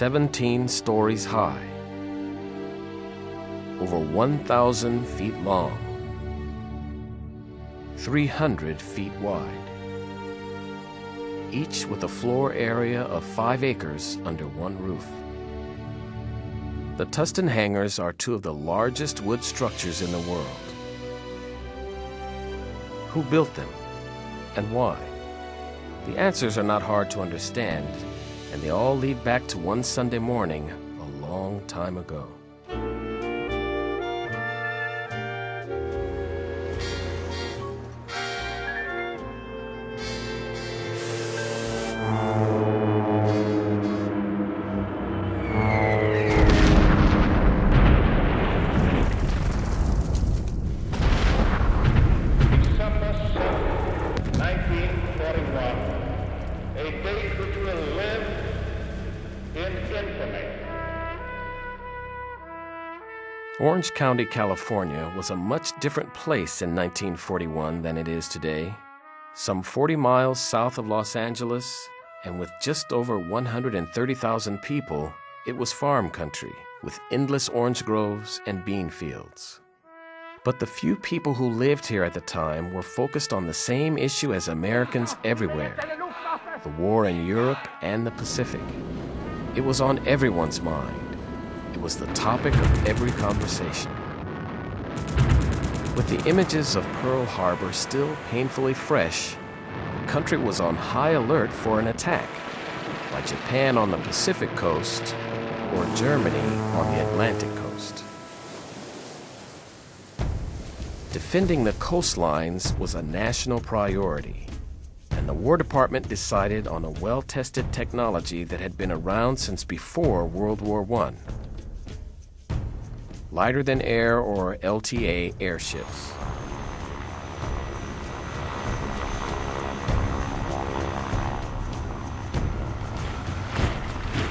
17 stories high, over 1,000 feet long, 300 feet wide, each with a floor area of 5 acres under one roof. The Tustin hangars are two of the largest wood structures in the world. Who built them, and why? The answers are not hard to understand, and they all lead back to one Sunday morning a long time ago. December 7th, 1941, a date which will live in infamy. Orange County, California was a much different place in 1941 than it is today. Some 40 miles south of Los Angeles, and with just over 130,000 people, it was farm country with endless orange groves and bean fields. But the few people who lived here at the time were focused on the same issue as Americans everywhere: the war in Europe and the Pacific. It was on everyone's mind. It was the topic of every conversation. With the images of Pearl Harbor still painfully fresh, the country was on high alert for an attack by Japan on the Pacific coast or Germany on the Atlantic coast. Defending the coastlines was a national priority, and the War Department decided on a well-tested technology that had been around since before World War I: lighter-than-air, or LTA, airships.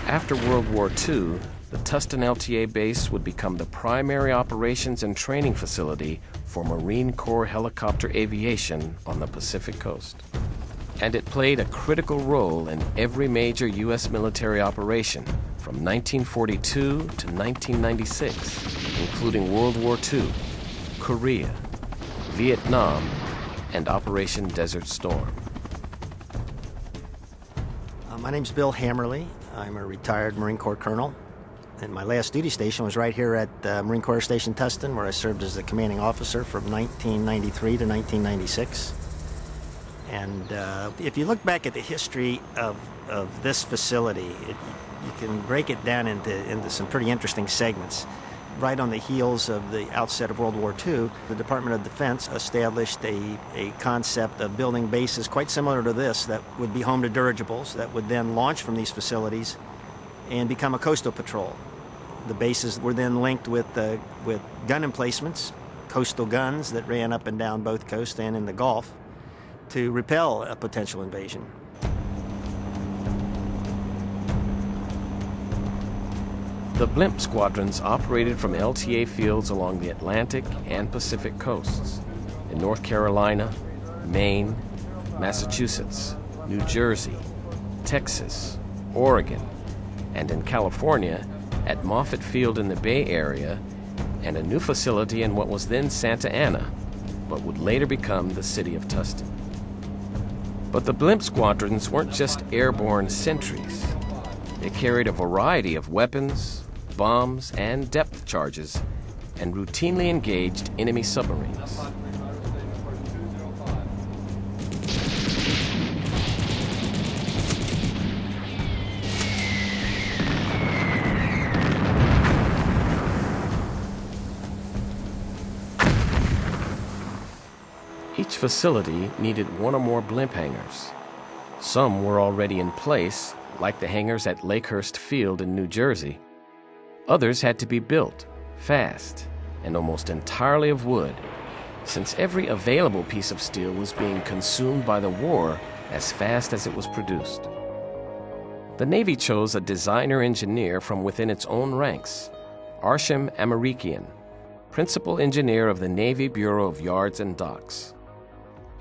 After World War II, the Tustin LTA base would become the primary operations and training facility for Marine Corps helicopter aviation on the Pacific coast. And it played a critical role in every major U.S. military operation from 1942 to 1996, including World War II, Korea, Vietnam, and Operation Desert Storm. My name's Bill Hammerly. I'm a retired Marine Corps colonel, And my last duty station was right here at Marine Corps Station Tustin, where I served as the commanding officer from 1993 to 1996. And if you look back at the history of this facility, you can break it down into some pretty interesting segments. Right on the heels of the outset of World War II, the Department of Defense established a concept of building bases quite similar to this that would be home to dirigibles that would then launch from these facilities and become a coastal patrol. The bases were then linked with gun emplacements, coastal guns that ran up and down both coasts and in the Gulf to repel a potential invasion. The blimp squadrons operated from LTA fields along the Atlantic and Pacific coasts, in North Carolina, Maine, Massachusetts, New Jersey, Texas, Oregon, and in California at Moffett Field in the Bay Area, and a new facility in what was then Santa Ana, but would later become the city of Tustin. But the blimp squadrons weren't just airborne sentries. They carried a variety of weapons, bombs, and depth charges, and routinely engaged enemy submarines. Each facility needed one or more blimp hangars. Some were already in place, like the hangars at Lakehurst Field in New Jersey. Others had to be built, fast, and almost entirely of wood, since every available piece of steel was being consumed by the war as fast as it was produced. The Navy chose a designer-engineer from within its own ranks, Arshim Amarikian, principal engineer of the Navy Bureau of Yards and Docks.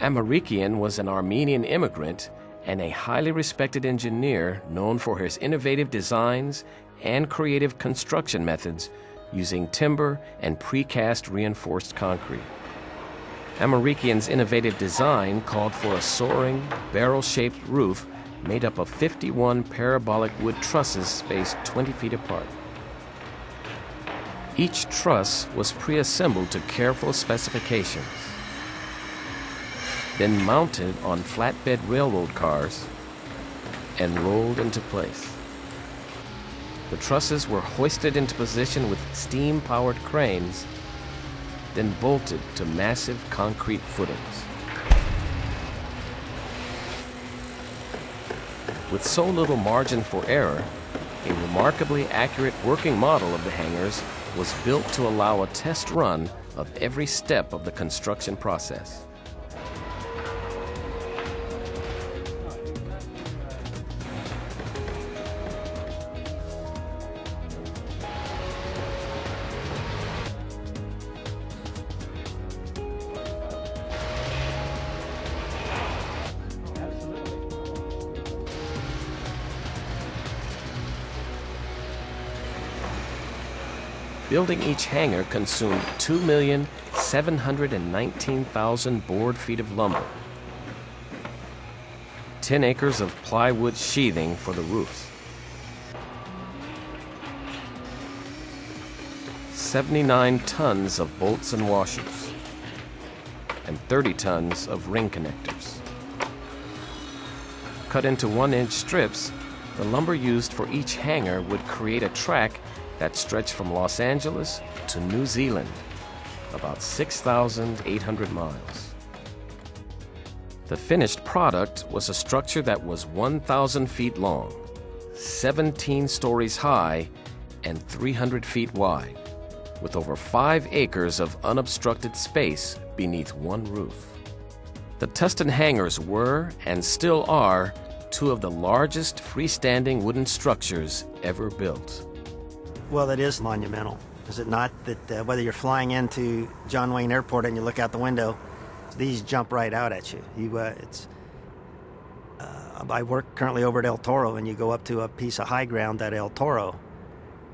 Amarikian was an Armenian immigrant and a highly respected engineer known for his innovative designs and creative construction methods using timber and precast reinforced concrete. Amarikian's innovative design called for a soaring, barrel-shaped roof made up of 51 parabolic wood trusses spaced 20 feet apart. Each truss was pre-assembled to careful specifications, then mounted on flatbed railroad cars and rolled into place. The trusses were hoisted into position with steam-powered cranes, then bolted to massive concrete footings. With so little margin for error, a remarkably accurate working model of the hangars was built to allow a test run of every step of the construction process. Building each hangar consumed 2,719,000 board feet of lumber, 10 acres of plywood sheathing for the roofs, 79 tons of bolts and washers, and 30 tons of ring connectors. Cut into 1-inch strips, the lumber used for each hangar would create a track that stretched from Los Angeles to New Zealand, about 6,800 miles. The finished product was a structure that was 1,000 feet long, 17 stories high, and 300 feet wide, with over 5 acres of unobstructed space beneath one roof. The Tustin hangars were, and still are, two of the largest freestanding wooden structures ever built. Well, that is monumental, is it not? That whether you're flying into John Wayne Airport and you look out the window, these jump right out at you. I work currently over at El Toro, and you go up to a piece of high ground at El Toro,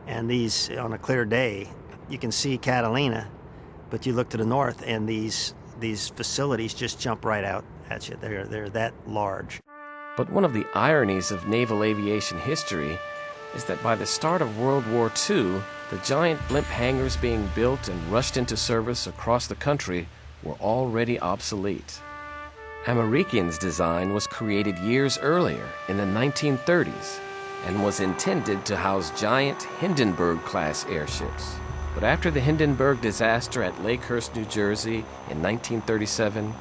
and these, on a clear day, you can see Catalina, but you look to the north, and these facilities just jump right out at you. They're that large. But one of the ironies of naval aviation history is that by the start of World War II, the giant blimp hangars being built and rushed into service across the country were already obsolete. American's design was created years earlier, in the 1930s, and was intended to house giant Hindenburg-class airships. But after the Hindenburg disaster at Lakehurst, New Jersey in 1937,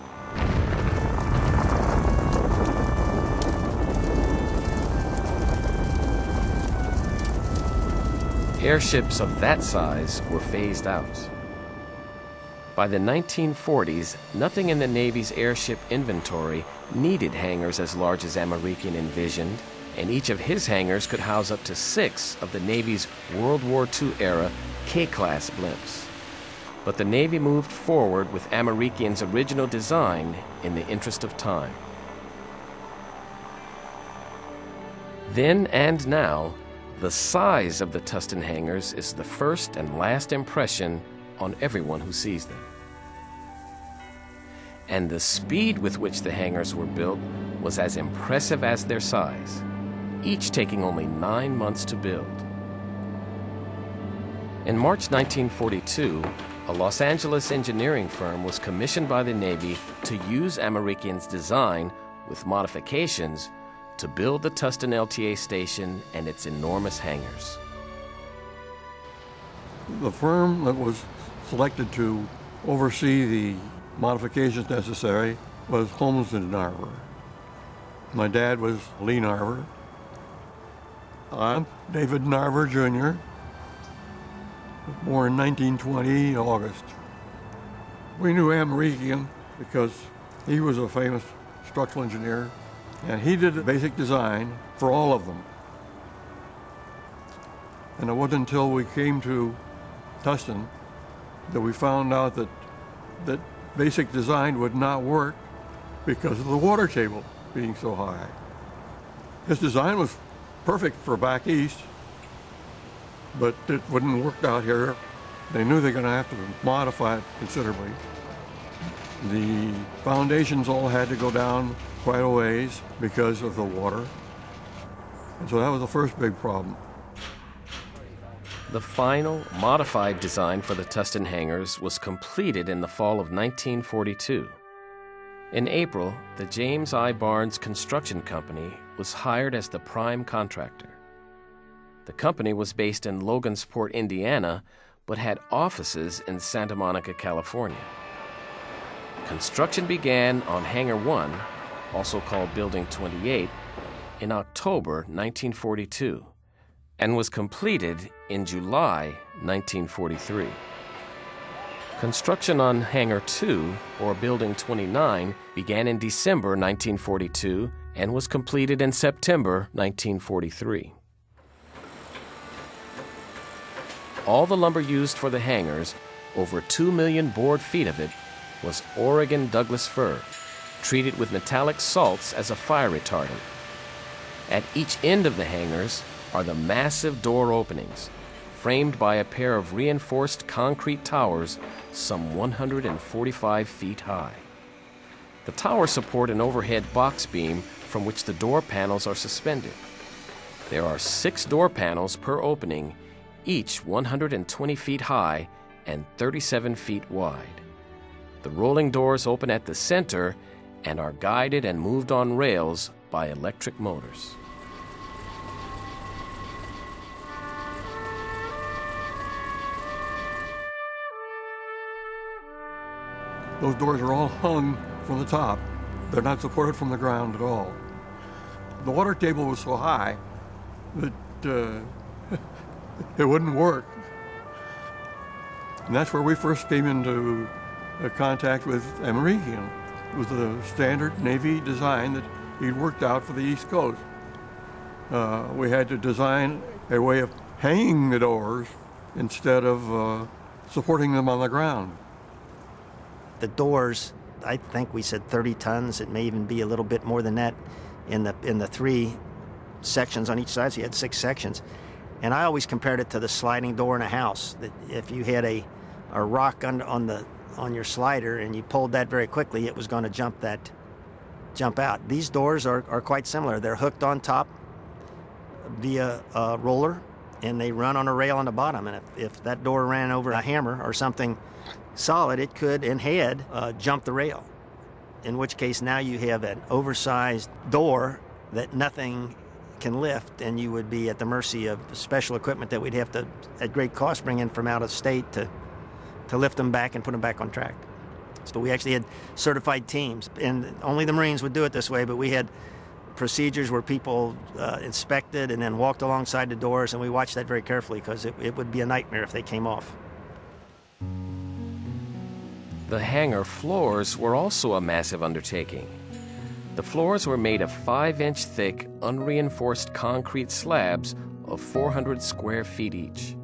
airships of that size were phased out. By the 1940s, nothing in the Navy's airship inventory needed hangars as large as American envisioned, and each of his hangars could house up to 6 of the Navy's World War II-era K-class blimps. But the Navy moved forward with American's original design in the interest of time. Then and now, the size of the Tustin hangars is the first and last impression on everyone who sees them. And the speed with which the hangars were built was as impressive as their size, each taking only 9 months to build. In March 1942, a Los Angeles engineering firm was commissioned by the Navy to use American's design with modifications to build the Tustin LTA station and its enormous hangars. The firm that was selected to oversee the modifications necessary was Holmes and Narver. My dad was Lee Narver. I'm David Narver, Jr., born in 1920, August. We knew American because he was a famous structural engineer, and he did the basic design for all of them. And it wasn't until we came to Tustin that we found out that basic design would not work because of the water table being so high. His design was perfect for back east, but it wouldn't work out here. They knew they were going to have to modify it considerably. The foundations all had to go down quite a ways because of the water. And so that was the first big problem. The final, modified design for the Tustin hangars was completed in the fall of 1942. In April, the James I. Barnes Construction Company was hired as the prime contractor. The company was based in Logansport, Indiana, but had offices in Santa Monica, California. Construction began on Hangar 1, also called Building 28, in October 1942, and was completed in July 1943. Construction on Hangar 2, or Building 29, began in December 1942 and was completed in September 1943. All the lumber used for the hangars, over 2 million board feet of it, was Oregon Douglas fir, treated with metallic salts as a fire retardant. At each end of the hangars are the massive door openings, framed by a pair of reinforced concrete towers some 145 feet high. The towers support an overhead box beam from which the door panels are suspended. There are 6 door panels per opening, each 120 feet high and 37 feet wide. The rolling doors open at the center and are guided and moved on rails by electric motors. Those doors are all hung from the top. They're not supported from the ground at all. The water table was so high that it wouldn't work. And that's where we first came into contact with American. It was the standard Navy design that he'd worked out for the East Coast. We had to design a way of hanging the doors instead of supporting them on the ground. The doors, I think we said 30 tons. It may even be a little bit more than that in the 3 sections on each side. So you had 6 sections. And I always compared it to the sliding door in a house. That if you had a rock on your slider and you pulled that very quickly, it was going to jump out. These doors are quite similar. They're hooked on top via a roller, and they run on a rail on the bottom. And if that door ran over a hammer or something solid, it could and had jumped the rail, in which case now you have an oversized door that nothing can lift, and you would be at the mercy of special equipment that we'd have to, at great cost, bring in from out of state to lift them back and put them back on track. So we actually had certified teams, and only the Marines would do it this way, but we had procedures where people inspected and then walked alongside the doors, and we watched that very carefully because it would be a nightmare if they came off. The hangar floors were also a massive undertaking. The floors were made of 5-inch thick, unreinforced concrete slabs of 400 square feet each.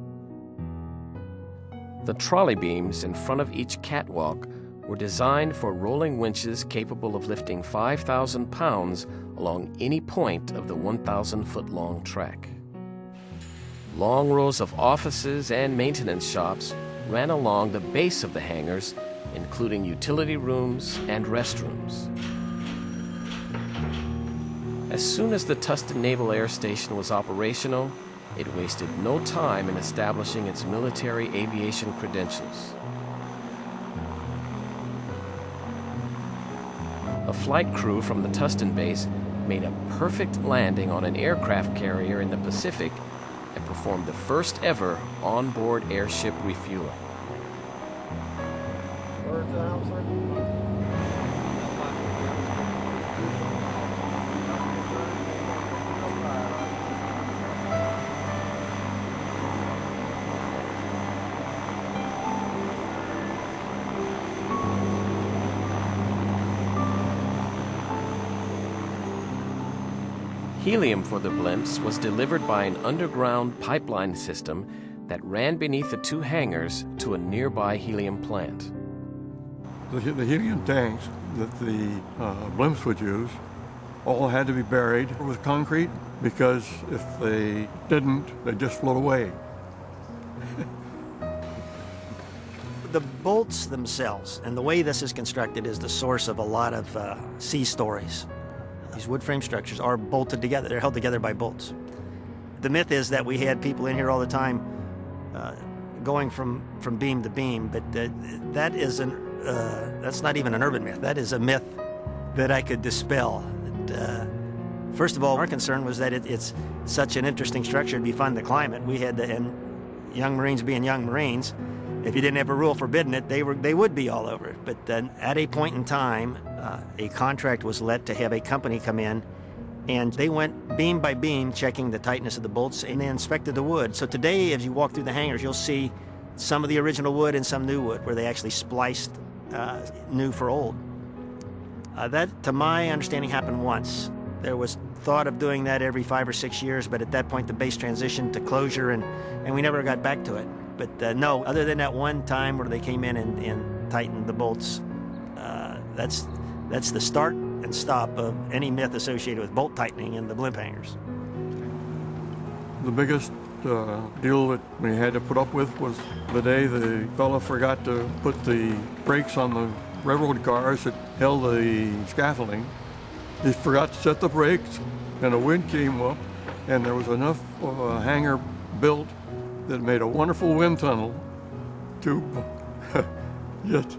The trolley beams in front of each catwalk were designed for rolling winches capable of lifting 5,000 pounds along any point of the 1,000-foot-long track. Long rows of offices and maintenance shops ran along the base of the hangars, including utility rooms and restrooms. As soon as the Tustin Naval Air Station was operational, it wasted no time in establishing its military aviation credentials. A flight crew from the Tustin base made a perfect landing on an aircraft carrier in the Pacific and performed the first ever onboard airship refueling. Helium for the blimps was delivered by an underground pipeline system that ran beneath the two hangars to a nearby helium plant. The helium tanks that the blimps would use all had to be buried with concrete, because if they didn't, they'd just float away. The bolts themselves and the way this is constructed is the source of a lot of sea stories. These wood frame structures are bolted together. They're held together by bolts. The myth is that we had people in here all the time going from beam to beam, but that's not even an urban myth. That is a myth that I could dispel. First of all, our concern was that it's such an interesting structure, it'd be fun to climb it. We had to, and young Marines being young Marines, if you didn't have a rule forbidding it, they would be all over it. But then at a point in time, a contract was let to have a company come in, and they went beam by beam checking the tightness of the bolts, and they inspected the wood. So today, as you walk through the hangars, you'll see some of the original wood and some new wood where they actually spliced new for old. That, to my understanding, happened once. There was thought of doing that every 5 or 6 years, but at that point the base transitioned to closure, and we never got back to it. But no, other than that one time where they came in and tightened the bolts, that's the start and stop of any myth associated with bolt tightening in the blimp hangars. The biggest deal that we had to put up with was the day the fellow forgot to put the brakes on the railroad cars that held the scaffolding. He forgot to set the brakes, and a wind came up, and there was enough of a hangar built that made a wonderful wind tunnel to just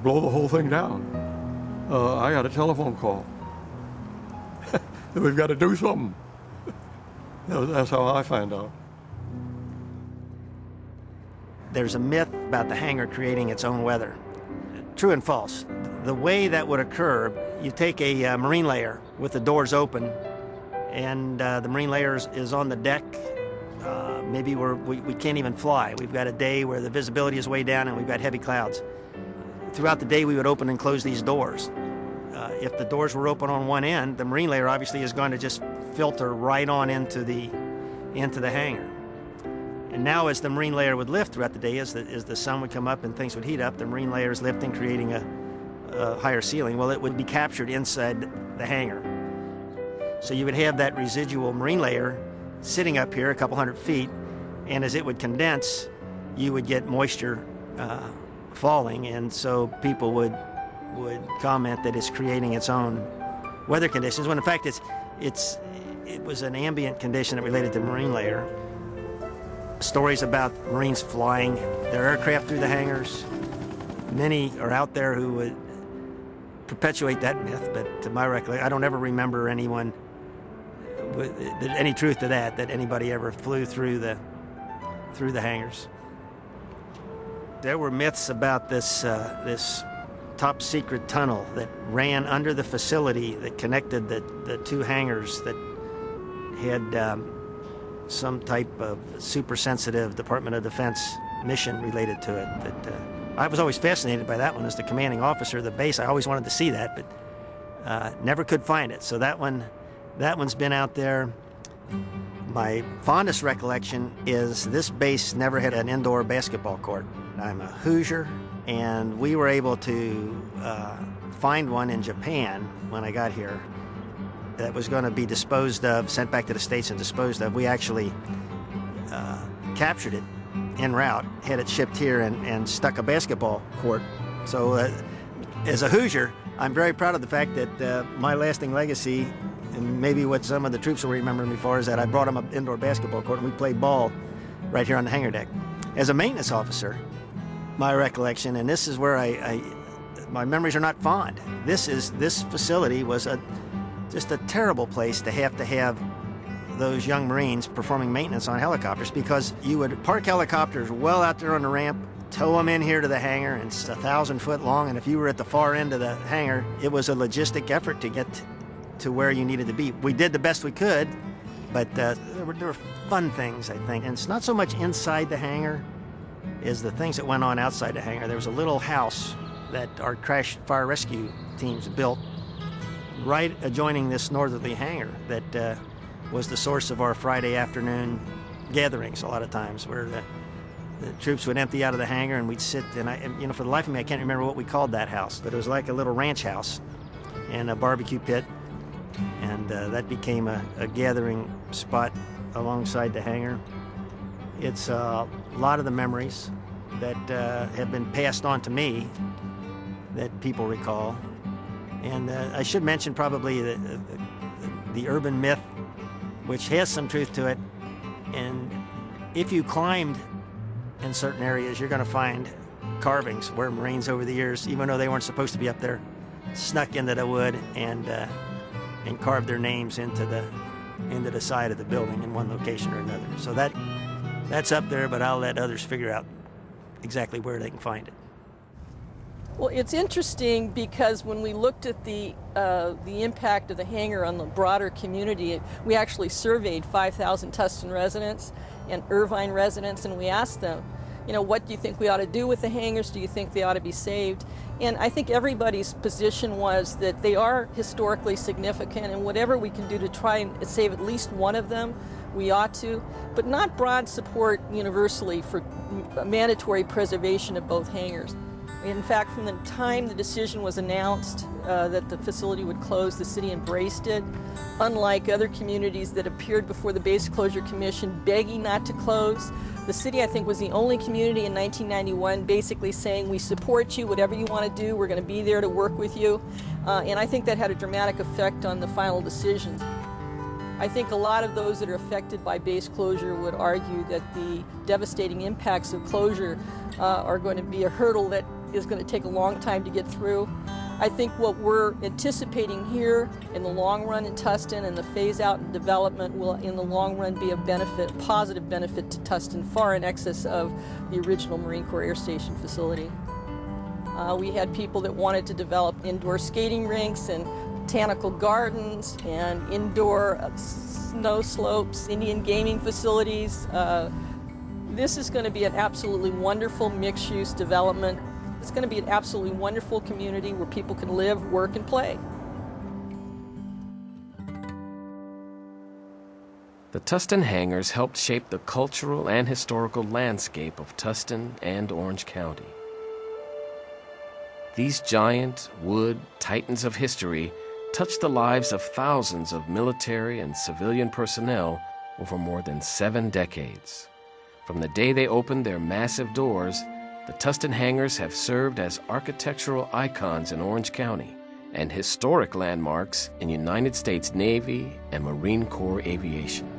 blow the whole thing down. I got a telephone call. We've got to do something. That's how I find out. There's a myth about the hangar creating its own weather. True and false. The way that would occur, you take a marine layer with the doors open, and the marine layer is on the deck. Maybe we can't even fly. We've got a day where the visibility is way down and we've got heavy clouds. Throughout the day, we would open and close these doors. If the doors were open on one end, the marine layer obviously is going to just filter right on into the hangar. And now as the marine layer would lift throughout the day, as the sun would come up and things would heat up, the marine layer is lifting, creating a higher ceiling. Well, it would be captured inside the hangar. So you would have that residual marine layer sitting up here a couple hundred feet, and as it would condense, you would get moisture falling, and so people would comment that it's creating its own weather conditions, when in fact it's it was an ambient condition that related to marine layer. Stories about Marines flying their aircraft through the hangars. Many are out there who would perpetuate that myth, but to my recollection, I don't ever remember anyone with any truth to that anybody ever flew through the hangars. There were myths about this top secret tunnel that ran under the facility that connected the two hangars that had some type of super sensitive Department of Defense mission related to it. I was always fascinated by that one as the commanding officer of the base. I always wanted to see that, but never could find it. So that one's been out there. My fondest recollection is this base never had an indoor basketball court. I'm a Hoosier, and we were able to find one in Japan when I got here that was going to be disposed of, sent back to the States and disposed of. We actually captured it en route, had it shipped here, and stuck a basketball court. So as a Hoosier, I'm very proud of the fact that my lasting legacy, and maybe what some of the troops will remember me for, is that I brought them an indoor basketball court, and we played ball right here on the hangar deck. As a maintenance officer, my recollection, and this is where my memories are not fond. This facility was just a terrible place to have those young Marines performing maintenance on helicopters, because you would park helicopters well out there on the ramp, tow them in here to the hangar, and it's 1,000 foot long, and if you were at the far end of the hangar, it was a logistic effort to get to where you needed to be. We did the best we could, but there were fun things, I think, and it's not so much inside the hangar as the things that went on outside the hangar. There was a little house that our crash fire rescue teams built right adjoining this northerly hangar that was the source of our Friday afternoon gatherings a lot of times, where the troops would empty out of the hangar and we'd sit, and for the life of me I can't remember what we called that house, but it was like a little ranch house and a barbecue pit, and that became a gathering spot alongside the hangar. It's a lot of the memories that have been passed on to me that people recall. And I should mention probably the urban myth, which has some truth to it. And if you climbed in certain areas, you're going to find carvings where Marines over the years, even though they weren't supposed to be up there, snuck into the wood and carved their names into the side of the building in one location or another. So that's up there, but I'll let others figure out exactly where they can find it. Well, it's interesting because when we looked at the impact of the hangar on the broader community, we actually surveyed 5,000 Tustin residents and Irvine residents, and we asked them, what do you think we ought to do with the hangars? Do you think they ought to be saved? And I think everybody's position was that they are historically significant, and whatever we can do to try and save at least one of them, we ought to, but not broad support universally for mandatory preservation of both hangars. In fact, from the time the decision was announced that the facility would close, the city embraced it. Unlike other communities that appeared before the Base Closure Commission begging not to close, the city, I think, was the only community in 1991 basically saying, we support you, whatever you want to do, we're going to be there to work with you. And I think that had a dramatic effect on the final decisions. I think a lot of those that are affected by base closure would argue that the devastating impacts of closure are going to be a hurdle that is going to take a long time to get through. I think what we're anticipating here in the long run in Tustin and the phase out and development will in the long run be a benefit, positive benefit to Tustin, far in excess of the original Marine Corps Air Station facility. We had people that wanted to develop indoor skating rinks and botanical gardens and indoor snow slopes, Indian gaming facilities. This is going to be an absolutely wonderful mixed-use development. It's going to be an absolutely wonderful community where people can live, work, and play. The Tustin hangars helped shape the cultural and historical landscape of Tustin and Orange County. These giant wood titans of history touched the lives of thousands of military and civilian personnel over more than 7 decades. From the day they opened their massive doors, the Tustin hangars have served as architectural icons in Orange County and historic landmarks in United States Navy and Marine Corps aviation.